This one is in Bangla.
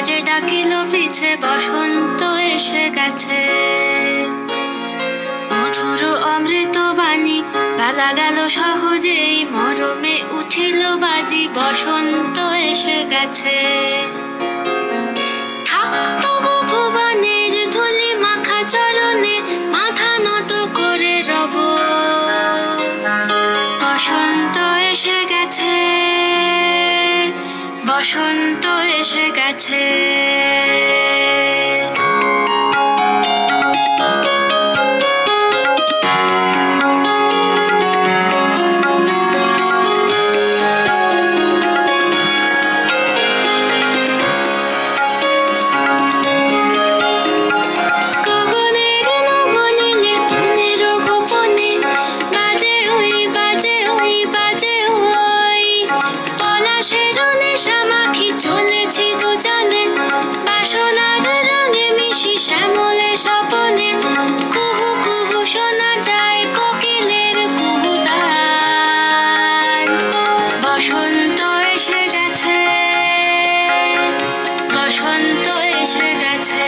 যে ডাকিল পিছে বসন্ত এসে গেছে। মধুর অমৃত বাণী বলা গেল সহজেই, মরমে উঠিল বাজি বসন্ত এসে গেছে। থাকতো ভুবনের ধুলি মাখা চরণে, মাথা নত করে রব। বসন্ত এসে গেছে, বসন্ত এসে গেছে। চলেছি দুজনে বাসনার রঙে মিশি শ্যামলে স্বপনে, কুহু কুহু শোনা যায় কোকিলের কুহুতান। বসন্ত এসে গেছে, বসন্ত এসে গেছে।